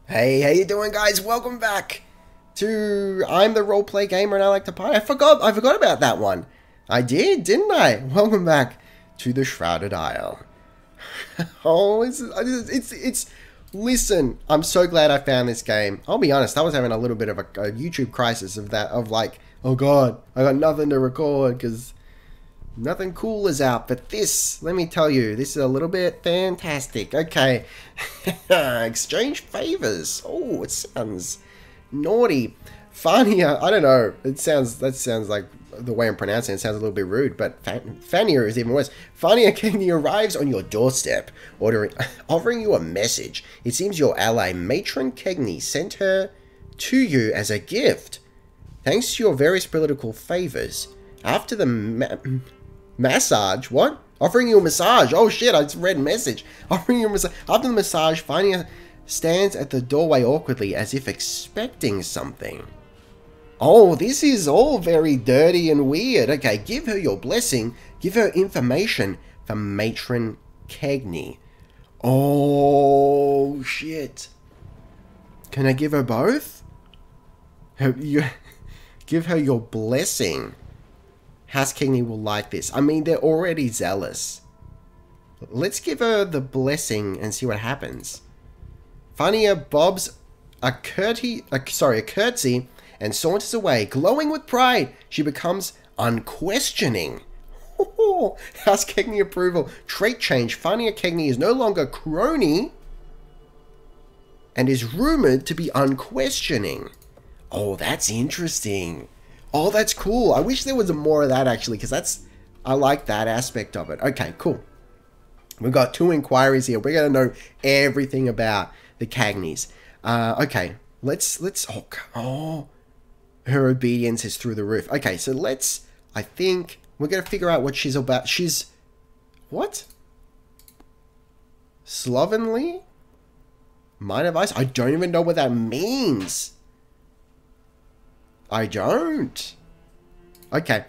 Hey, how you doing, guys? Welcome back to I'm the Roleplay Gamer and I like to party. I forgot about that one. I did, didn't I? Welcome back to the Shrouded Isle. Oh, it's listen, I'm so glad I found this game. I'll be honest, I was having a little bit of a YouTube crisis of like, oh god, I got nothing to record because nothing cool is out, but this, let me tell you, this is a little bit fantastic. Okay. Exchange favors. Oh, it sounds naughty. Fania, I don't know. That sounds like the way I'm pronouncing it sounds a little bit rude, but Fania is even worse. Fania Kegnni arrives on your doorstep, offering you a message. It seems your ally, Matron Kegnni, sent her to you as a gift. Thanks to your various political favors, after the massage? What? Offering you a massage. Oh shit, I just read message. Offering you a massage. After the massage, Fania stands at the doorway awkwardly as if expecting something. Oh, this is all very dirty and weird. Okay, give her your blessing. Give her information from Matron Kegnni. Oh shit. Can I give her both? Give her your blessing. House Kegnni will like this. I mean, they're already zealous. Let's give her the blessing and see what happens. Fania bobs a curtsy and saunters away, glowing with pride. She becomes unquestioning. House Kegnni approval. Trait change. Fania Kegnni is no longer crony and is rumored to be unquestioning. Oh, that's interesting. Oh, that's cool. I wish there was more of that, actually, because I like that aspect of it. Okay, cool. We've got 2 inquiries here. We're going to know everything about the Kegnis. Okay, let's, oh, her obedience is through the roof. Okay, so I think we're going to figure out what she's about. She's, what? Slovenly? Mind advice? I don't even know what that means. I don't. Okay.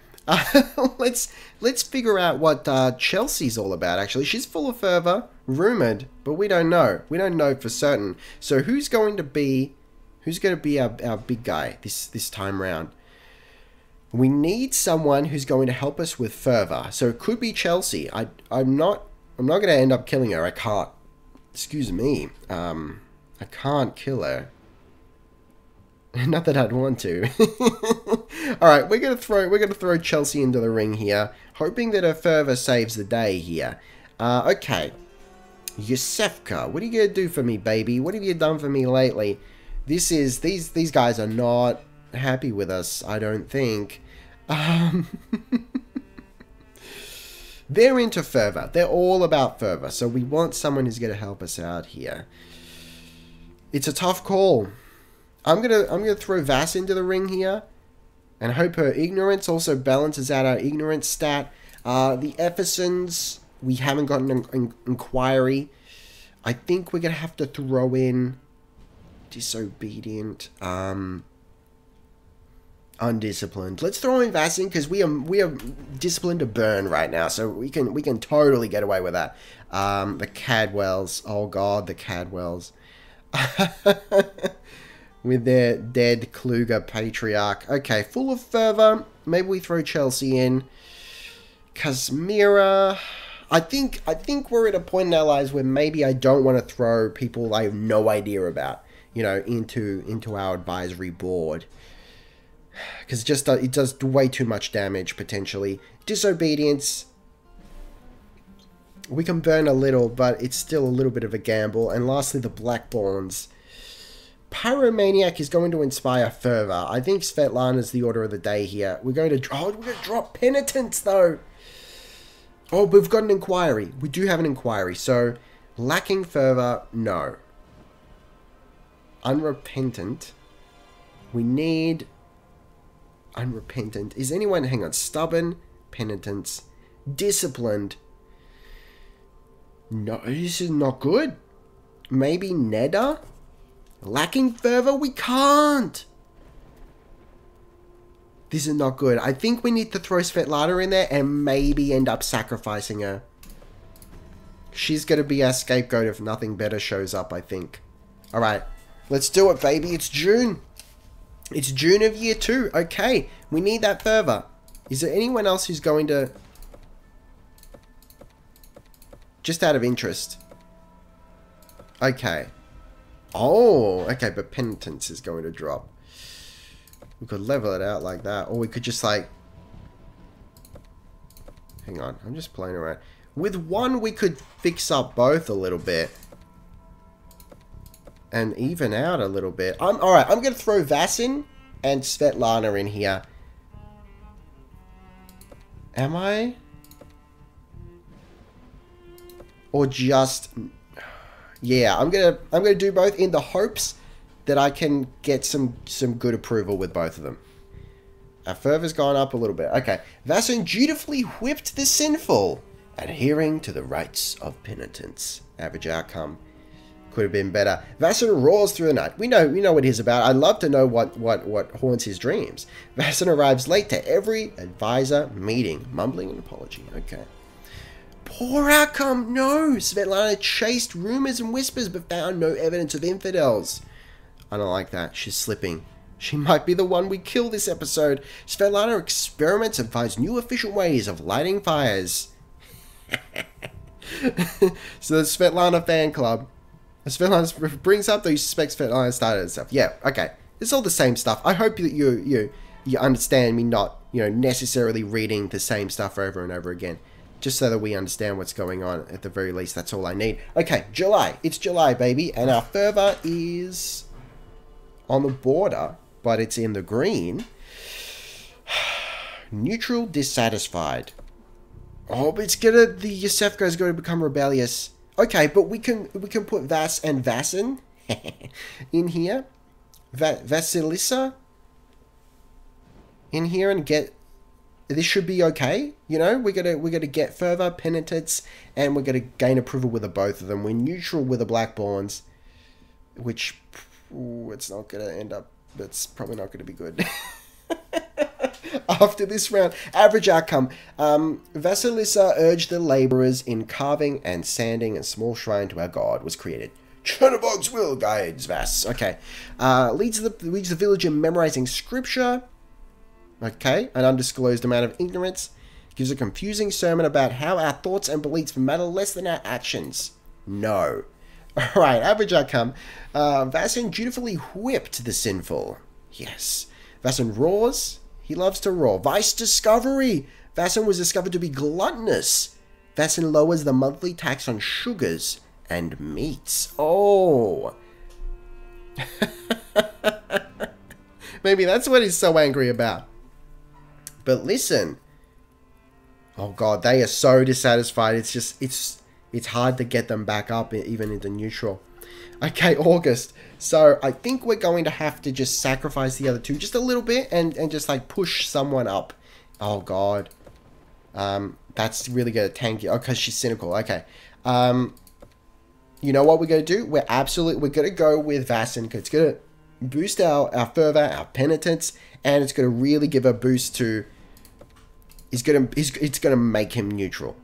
Let's figure out what Chelsea's all about, actually. She's full of fervor, rumored, but we don't know. We don't know for certain. So who's going to be our big guy this time round? We need someone who's going to help us with fervor. So it could be Chelsie. I'm not going to end up killing her. I can't. Excuse me. I can't kill her. Not that I'd want to. Alright, we're gonna throw Chelsie into the ring here, hoping that her fervor saves the day here. Okay. Yusefka, what are you gonna do for me, baby? What have you done for me lately? These guys are not happy with us, I don't think. They're into fervor. They're all about fervor, so we want someone who's gonna help us out here. It's a tough call. I'm gonna throw Vass into the ring here, and hope her ignorance also balances out our ignorance stat. The Ephersons, we haven't gotten an inquiry. I think we're gonna have to throw in disobedient, undisciplined. Let's throw in Vass in because we are disciplined to burn right now, so we can totally get away with that. The Cadwells, oh god, the Cadwells. With their dead Kluga patriarch. Okay, full of fervor. Maybe we throw Chelsie in. Kazmira. I think we're at a point in our lives where maybe I don't want to throw people I have no idea about, you know, into our advisory board. Because it does way too much damage, potentially. Disobedience. We can burn a little, but it's still a little bit of a gamble. And lastly, the Blackborns. Pyromaniac is going to inspire fervor. I think Svetlana's the order of the day here. We're going to drop Penitence, though. Oh, but we've got an inquiry. We do have an inquiry. So, lacking fervor, no. Unrepentant. We need unrepentant. Is anyone, hang on, stubborn, penitence, disciplined. No, this is not good. Maybe Neda? Lacking fervor? We can't! This is not good. I think we need to throw Svetlana in there and maybe end up sacrificing her. She's going to be our scapegoat if nothing better shows up, I think. Alright. Let's do it, baby. It's June. It's June of year 2. Okay, we need that fervor. Is there anyone else who's going to... Just out of interest. Okay. Oh, okay, but penitence is going to drop. We could level it out like that. Or we could just like... Hang on, I'm just playing around. With one, we could fix up both a little bit. And even out a little bit. Alright, I'm going to throw Vasin and Svetlana in here. Am I? Or just... Yeah, I'm gonna do both in the hopes that I can get some good approval with both of them. Our fervor's gone up a little bit. Okay. Vasin dutifully whipped the sinful, adhering to the rites of penitence. Average outcome. Could have been better. Vasin roars through the night. We know what he's about. I'd love to know what haunts his dreams. Vasin arrives late to every advisor meeting, mumbling an apology. Okay. Poor outcome. No. Svetlana chased rumors and whispers, but found no evidence of infidels. I don't like that. She's slipping. She might be the one we kill this episode. Svetlana experiments and finds new official ways of lighting fires. So the Svetlana fan club. Svetlana brings up that you suspect Svetlana started and stuff. Yeah, okay. It's all the same stuff. I hope that you understand me not, necessarily reading the same stuff over and over again. Just so that we understand what's going on. At the very least, that's all I need. Okay, July. It's July, baby. And our fervor is on the border, but it's in the green. Neutral, dissatisfied. Oh, but the Yosefka is going to become rebellious. Okay, but we can put Vas and Vasin in here. Vasilisa in here and get... This should be okay, We're gonna get fervor, penitence, and we're gonna gain approval with the both of them. We're neutral with the Blackborns, which it's not gonna end up. It's probably not gonna be good. After this round, average outcome. Vasilisa urged the laborers in carving and sanding a small shrine to our god was created. Chernobog's will guides Vas. Okay, leads the village in memorizing scripture. Okay, an undisclosed amount of ignorance. Gives a confusing sermon about how our thoughts and beliefs matter less than our actions. No. Alright, average outcome. Vasin dutifully whipped the sinful. Yes. Vasin roars. He loves to roar. Vice discovery. Vasin was discovered to be gluttonous. Vasin lowers the monthly tax on sugars and meats. Oh. Maybe that's what he's so angry about. But listen, oh god, they are so dissatisfied. It's just, it's hard to get them back up even into neutral. Okay, August. So I think we're going to have to just sacrifice the other two just a little bit and just like push someone up. Oh god, that's really gonna tank you. Oh, because she's cynical. Okay, you know what we're gonna do? We're gonna go with Vasin because it's gonna boost our fervor, our penitence, and it's gonna really give a boost to. It's gonna make him neutral.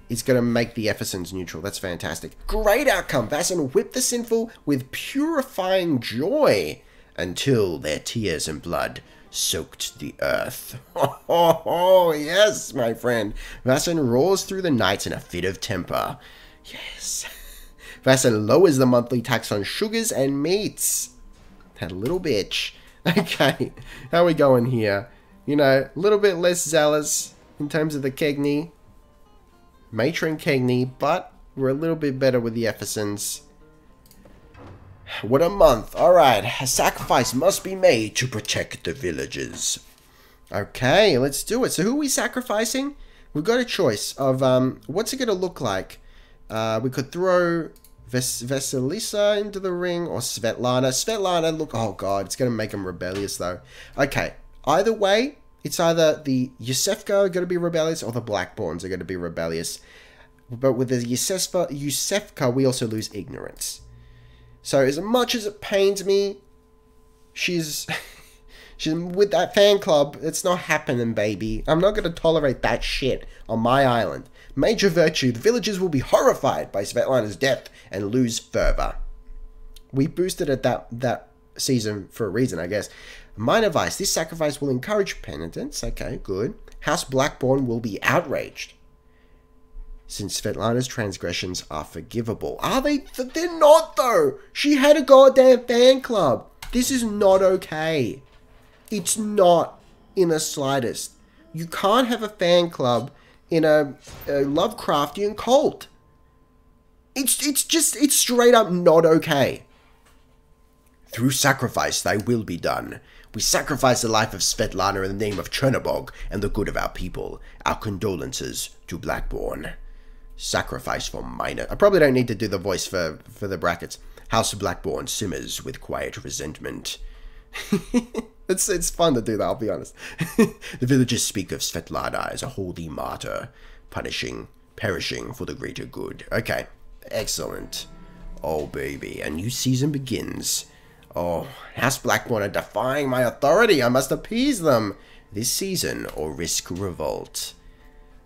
It's gonna make the Ephersons neutral. That's fantastic. Great outcome. Vasin whipped the sinful with purifying joy until their tears and blood soaked the earth. Oh, yes, my friend. Vasin roars through the night in a fit of temper. Yes. Vasin lowers the monthly tax on sugars and meats. That little bitch. Okay, how are we going here? A little bit less zealous in terms of the Kegnni. Matron Kegnni, but we're a little bit better with the Ephersons. What a month. Alright, a sacrifice must be made to protect the villages. Okay, let's do it. So who are we sacrificing? We've got a choice of, what's it going to look like? We could throw Vasilisa into the ring or Svetlana. Svetlana, look, oh god, it's going to make them rebellious though. Okay, either way, it's either the Yosefka are going to be rebellious or the Blackborns are going to be rebellious. But with the Yosefka, we also lose ignorance. So as much as it pains me, she's with that fan club. It's not happening, baby. I'm not going to tolerate that shit on my island. Major virtue, the villagers will be horrified by Svetlana's death and lose fervor. We boosted it that season for a reason, I guess. Minor vice. This sacrifice will encourage penitence. Okay, good. House Blackborn will be outraged, since Svetlana's transgressions are forgivable. Are they? They're not, though. She had a goddamn fan club. This is not okay. It's not in the slightest. You can't have a fan club in a Lovecraftian cult. It's straight up not okay. Through sacrifice thy will be done. We sacrifice the life of Svetlana in the name of Chernobog and the good of our people. Our condolences to Blackborn. Sacrifice for minor... I probably don't need to do the voice for the brackets. House of Blackborn simmers with quiet resentment. It's fun to do that, I'll be honest. The villagers speak of Svetlana as a holy martyr, perishing for the greater good. Okay, excellent. Oh, baby, a new season begins. Oh, House Blackborn are defying my authority. I must appease them this season or risk revolt.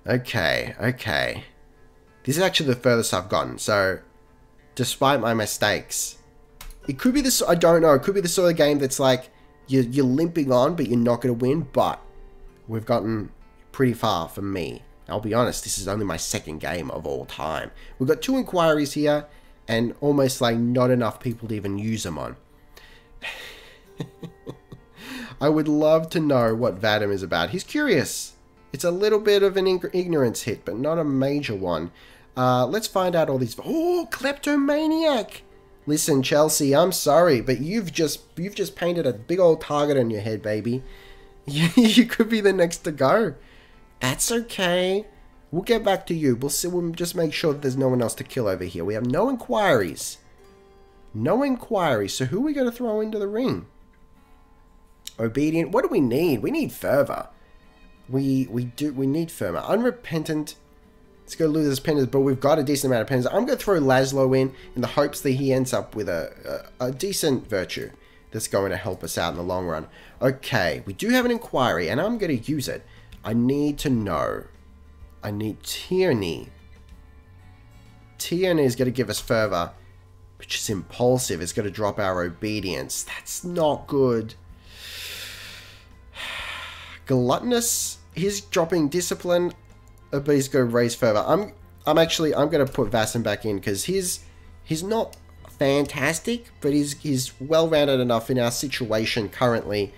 Okay, okay. This is actually the furthest I've gotten, so despite my mistakes, it could be this, I don't know, it could be the sort of game that's like, you're limping on, but you're not going to win, but we've gotten pretty far for me. I'll be honest, this is only my second game of all time. We've got 2 inquiries here, and almost like not enough people to even use them on. I would love to know what Vadim is about. He's curious. It's a little bit of an ignorance hit, but not a major one. Let's find out all these... Oh, kleptomaniac! Listen, Chelsie, I'm sorry, but you've just painted a big old target on your head, baby. You could be the next to go. That's okay. We'll get back to you. We'll just make sure that there's no one else to kill over here. We have no inquiries. No inquiries. So who are we going to throw into the ring? Obedient. What do we need? We need fervor. We need fervor. Unrepentant. Let's go lose his penance, but we've got a decent amount of penance. I'm going to throw Laszlo in the hopes that he ends up with a decent virtue that's going to help us out in the long run. Okay, we do have an inquiry, and I'm going to use it. I need to know. I need tyranny. Tyranny is going to give us fervor, which is impulsive. It's going to drop our obedience. That's not good. Gluttonous. He's dropping discipline. But he's going to raise fervor. I'm going to put Vasim back in because he's not fantastic, but he's well-rounded enough in our situation currently.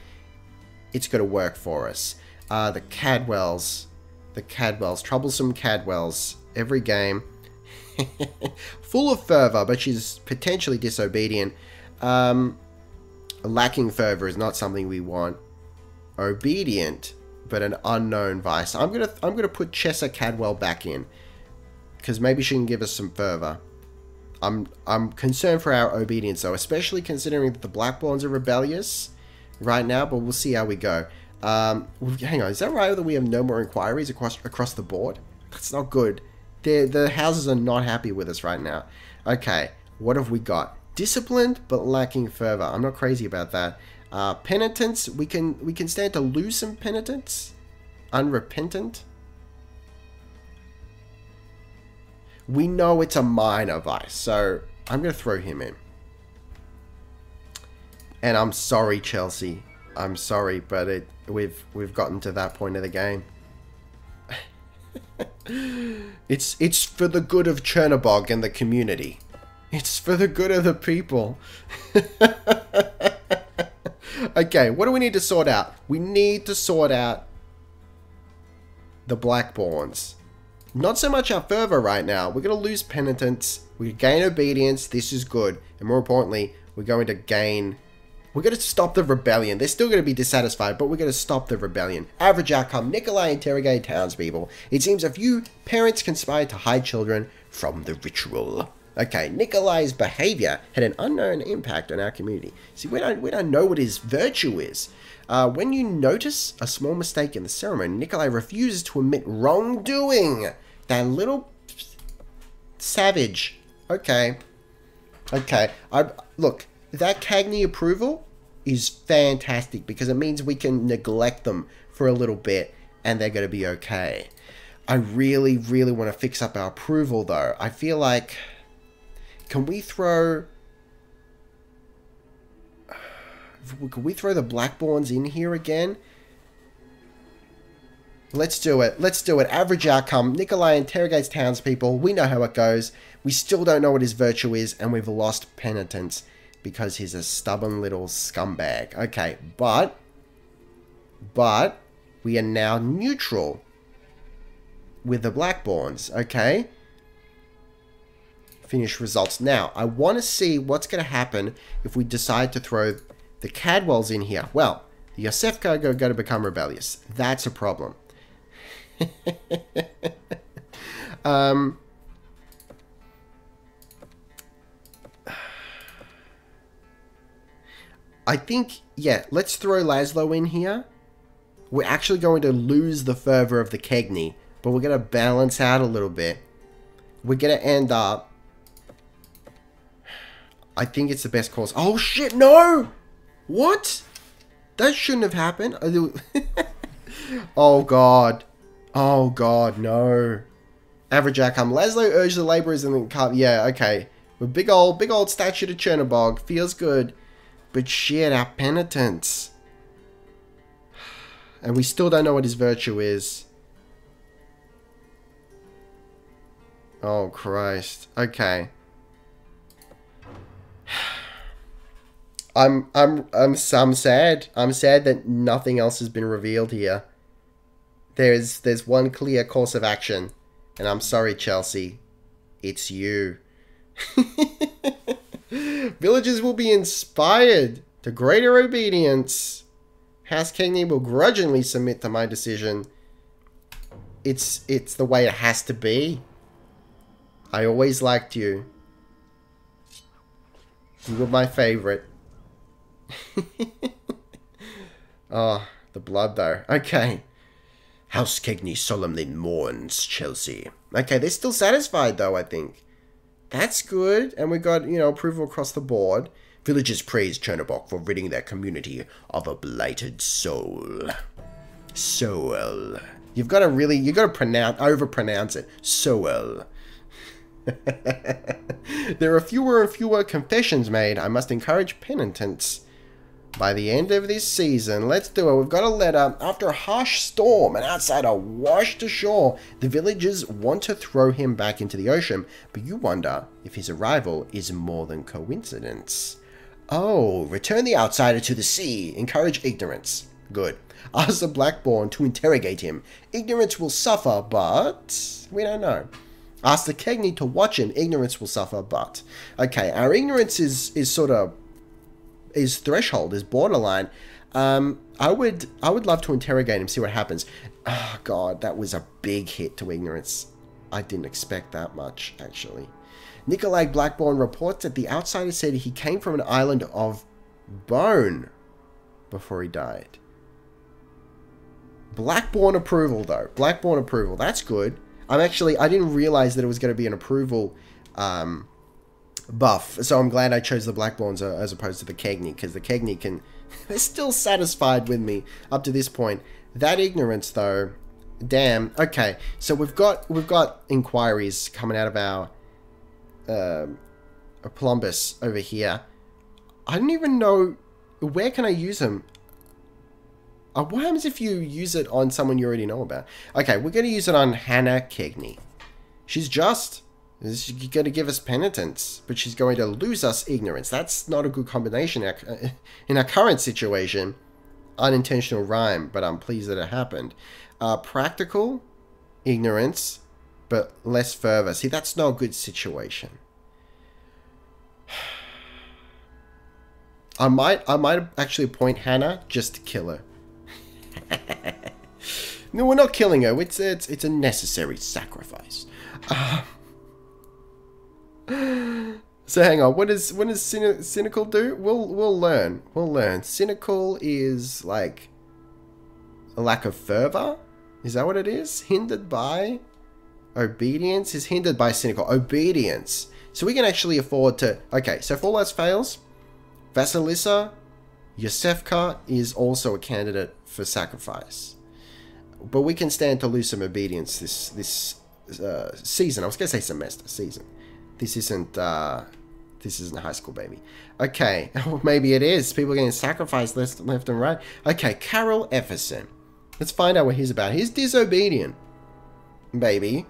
It's going to work for us. The Cadwells, troublesome Cadwells, every game. Full of fervor, but she's potentially disobedient. Lacking fervor is not something we want. Obedient, but an unknown vice. I'm gonna put Chessa Cadwell back in because maybe she can give us some fervor. I'm concerned for our obedience though, especially considering that the Blackborns are rebellious right now. But we'll see how we go. Hang on, is that right that we have no more inquiries across the board? That's not good. The houses are not happy with us right now. Okay, what have we got? Disciplined but lacking fervor. I'm not crazy about that. Penitence, we can stand to lose some penitence. Unrepentant. We know it's a minor vice, so I'm going to throw him in. And I'm sorry, Chelsie. I'm sorry, but we've gotten to that point of the game. It's for the good of Chernobog and the community. It's for the good of the people. Okay, what do we need to sort out? We need to sort out the Blackborns. Not so much our fervor right now. We're going to lose penitence. We gain obedience. This is good. And more importantly, we're going to gain... We're going to stop the rebellion. They're still going to be dissatisfied, but we're going to stop the rebellion. Average outcome, Nikolai interrogated townspeople. It seems a few parents conspired to hide children from the ritual. Okay, Nikolai's behavior had an unknown impact on our community. See, we don't know what his virtue is. When you notice a small mistake in the ceremony, Nikolai refuses to admit wrongdoing. That little savage. Okay. Okay. Look, that Kegnni approval is fantastic because it means we can neglect them for a little bit and they're going to be okay. I really, really want to fix up our approval though. I feel like... Can we throw Could we throw the Blackborns in here again? Let's do it. Let's do it. Average outcome. Nikolai interrogates townspeople. We know how it goes. We still don't know what his virtue is, and we've lost penitence because he's a stubborn little scumbag. Okay, but we are now neutral with the Blackborns. Okay. Finish results. Now, I want to see what's going to happen if we decide to throw the Cadwells in here. Well, the Yosefka are going to become rebellious. That's a problem. I think, yeah, let's throw Laszlo in here. We're actually going to lose the fervor of the Kegnni, but we're going to balance out a little bit. We're going to end up... I think it's the best course. Oh, shit, no! What? That shouldn't have happened. Oh, God. Oh, God, no. Average outcome. Laszlo urged the laborers in the car. Yeah, okay. With big old statue to Chernobog. Feels good. But shit, our penitence. And we still don't know what his virtue is. Oh, Christ. Okay. I'm sad. I'm sad that nothing else has been revealed here. There's one clear course of action. And I'm sorry, Chelsie. It's you. Villagers will be inspired to greater obedience. House Kegnni will grudgingly submit to my decision. It's the way it has to be. I always liked you. You were my favorite. Oh, the blood though. Okay. House Kegnni solemnly mourns Chelsie. Okay, they're still satisfied though, I think. That's good. And we got, you know, approval across the board. Villagers praise Chernobog for ridding their community of a blighted soul. Soul. You've got to overpronounce it. Soul. There are fewer and fewer confessions made. I must encourage penitence. By the end of this season, let's do it. We've got a letter. After a harsh storm, an outsider washed ashore. The villagers want to throw him back into the ocean, but you wonder if his arrival is more than coincidence. Oh, return the outsider to the sea. Encourage ignorance. Good. Ask the Blackborn to interrogate him. Ignorance will suffer, but we don't know. Ask the Kegnni to watch him. Ignorance will suffer, but... Okay, our ignorance is sort of... is threshold, is borderline. I would love to interrogate him, see what happens. Oh, God, that was a big hit to ignorance. I didn't expect that much, actually. Nikolai Blackborn reports that the outsider said he came from an island of bone before he died. Blackborn approval, though. Blackborn approval. That's good. I didn't realize that it was going to be an approval buff. So I'm glad I chose the Blackborns as opposed to the Kegnni, because the Kegnni can... They're still satisfied with me up to this point. That ignorance, though... Damn. Okay, so we've got inquiries coming out of our Plumbus over here. I don't even know... Where can I use them? What happens if you use it on someone you already know about? Okay, we're going to use it on Hannah Kegnni. She's just... She's going to give us penitence, but she's going to lose us ignorance. That's not a good combination in our current situation. Unintentional rhyme, but I'm pleased that it happened. Practical ignorance, but less fervor. See, that's not a good situation. I might actually appoint Hannah just to kill her. No, we're not killing her. It's a necessary sacrifice. So hang on. What does cynical do? We'll learn. We'll learn. Cynical is like a lack of fervor. Is that what it is? Hindered by obedience is hindered by cynical obedience. So we can actually afford to. Okay. So if all else fails, Vasilisa Yosefka is also a candidate for sacrifice. But we can stand to lose some obedience this season. I was going to say semester. Season. This isn't This isn't a high school baby. Okay, or maybe it is. People are getting sacrificed left and right. Okay, Carol Efferson. Let's find out what he's about. He's disobedient, baby,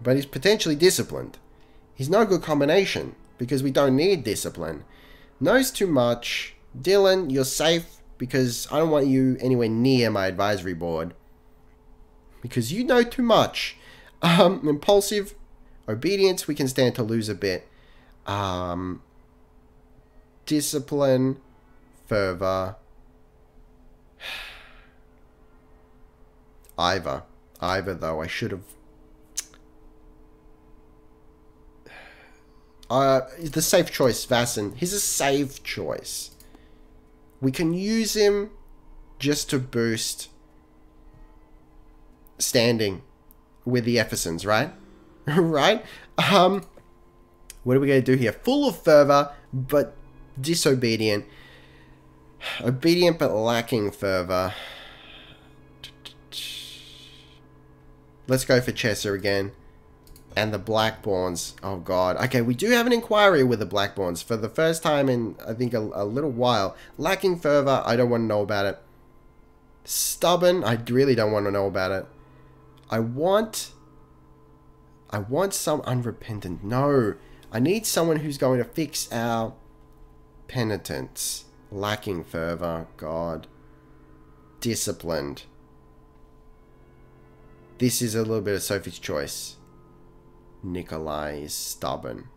but he's potentially disciplined. He's no good combination because we don't need discipline. Knows too much. Dylan, you're safe because I don't want you anywhere near my advisory board because you know too much. Impulsive, obedience, we can stand to lose a bit. Discipline, fervor. Ivor, though, I should have... the safe choice, Vasson. He's a safe choice. We can use him just to boost standing with the Effersons, right? Right? What are we going to do here? Full of fervor, but disobedient. Obedient, but lacking fervor. Let's go for Chesser again. And the Blackborns. Oh, God. Okay, we do have an inquiry with the Blackborns for the first time in, I think, a little while. Lacking fervor, I don't want to know about it. Stubborn, I really don't want to know about it. I want some unrepentant. No. I need someone who's going to fix our penitence. Lacking fervor. God. Disciplined. This is a little bit of Sophie's choice. Nikolai is stubborn.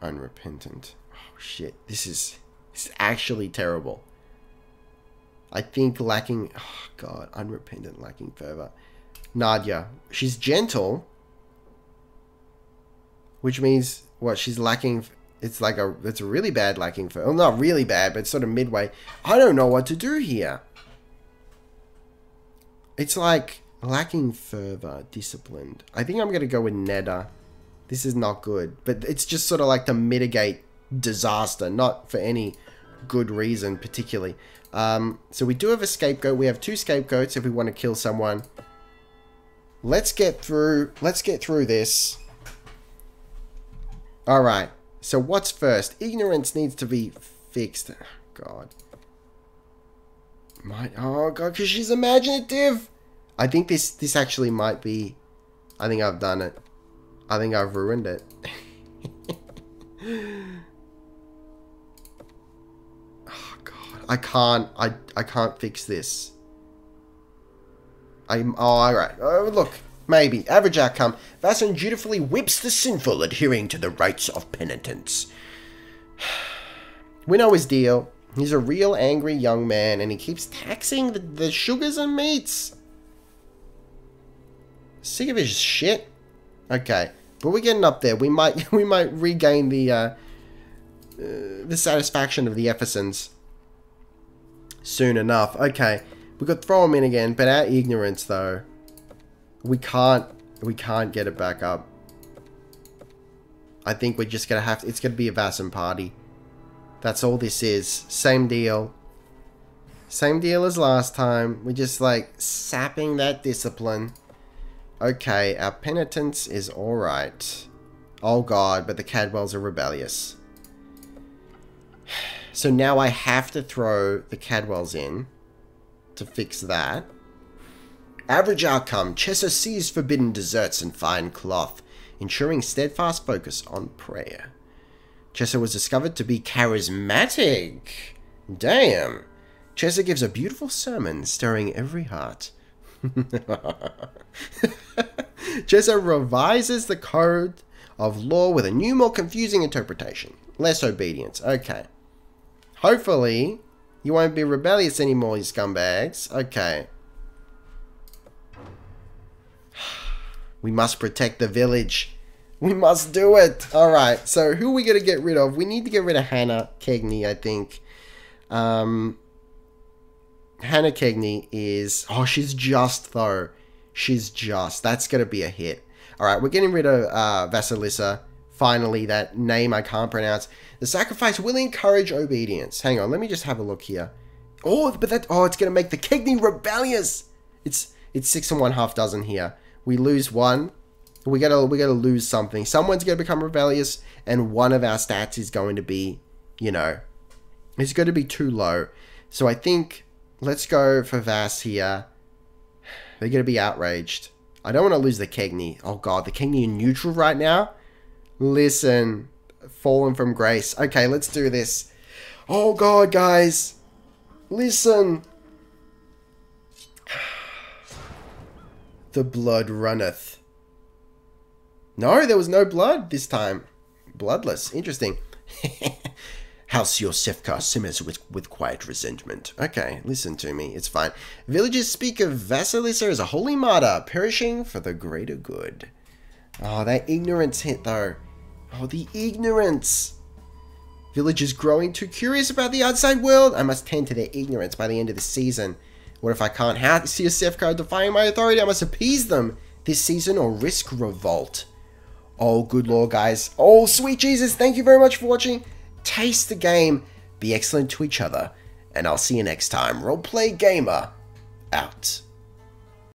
Unrepentant. Oh, shit. This is actually terrible. I think lacking... Oh, God. Unrepentant, lacking fervor. Nadia. She's gentle. Which means, what, she's lacking... It's like a... It's a really bad lacking fervor. Well, not really bad, but it's sort of midway. I don't know what to do here. It's like... Lacking fervor, disciplined. I think I'm going to go with Neda. This is not good. But it's just sort of like to mitigate disaster. Not for any good reason, particularly. So we do have a scapegoat. We have 2 scapegoats if we want to kill someone. Let's get through this. Alright. So what's first? Ignorance needs to be fixed. Oh, God. Oh, God, because she's imaginative. I think this actually might be... I think I've done it. I think I've ruined it. Oh, God. I can't fix this. Oh, alright. Oh, look. Maybe. Average outcome. Vasson dutifully whips the sinful, adhering to the rites of penitence. We know his deal. He's a real angry young man, and he keeps taxing the sugars and meats. Sick of his shit. Okay, but we're getting up there. We might regain the satisfaction of the Effersons soon enough. Okay, we could throw him in again, but our ignorance though, we can't get it back up. I think we're just gonna have to. It's gonna be a Vasson party. That's all this is. Same deal. Same deal as last time. We're just like sapping that discipline. Okay, our penitence is alright. Oh, God, but the Cadwells are rebellious. So now I have to throw the Cadwells in to fix that. Average outcome. Chesser sees forbidden desserts and fine cloth, ensuring steadfast focus on prayer. Chesser was discovered to be charismatic. Damn. Chesser gives a beautiful sermon, stirring every heart. Chesser revises the code of law with a new, more confusing interpretation. Less obedience. Okay. Hopefully, you won't be rebellious anymore, you scumbags. Okay. We must protect the village. We must do it. Alright, so who are we going to get rid of? We need to get rid of Hannah Kegnni, I think. Hannah Kegnni is... Oh, she's just, though. She's just. That's going to be a hit. Alright, we're getting rid of Vasilissa. Finally, that name I can't pronounce. The sacrifice will encourage obedience. Hang on, let me just have a look here. Oh, but that... Oh, it's going to make the Kegnni rebellious. It's 6 1/2 dozen here. We lose 1. We gotta lose something. Someone's gonna become rebellious, and one of our stats is going to be, you know, it's going to be too low. So I think let's go for Vass here. They're gonna be outraged. I don't want to lose the Kegnni. Oh god, the Kegnni in neutral right now. Listen, fallen from grace. Okay, let's do this. Oh god, guys, listen. The blood runneth. No, there was no blood this time. Bloodless. Interesting. House Yosefka simmers with quiet resentment. Okay, listen to me. It's fine. Villagers speak of Vasilisa as a holy martyr, perishing for the greater good. Oh, that ignorance hit, though. Oh, the ignorance. Villagers growing too curious about the outside world. I must tend to their ignorance by the end of the season. What if I can't have Yosefka defying my authority? I must appease them this season or risk revolt. Oh, good lord, guys. Oh, sweet Jesus. Thank you very much for watching. Taste the game. Be excellent to each other. And I'll see you next time. Roleplay Gamer out.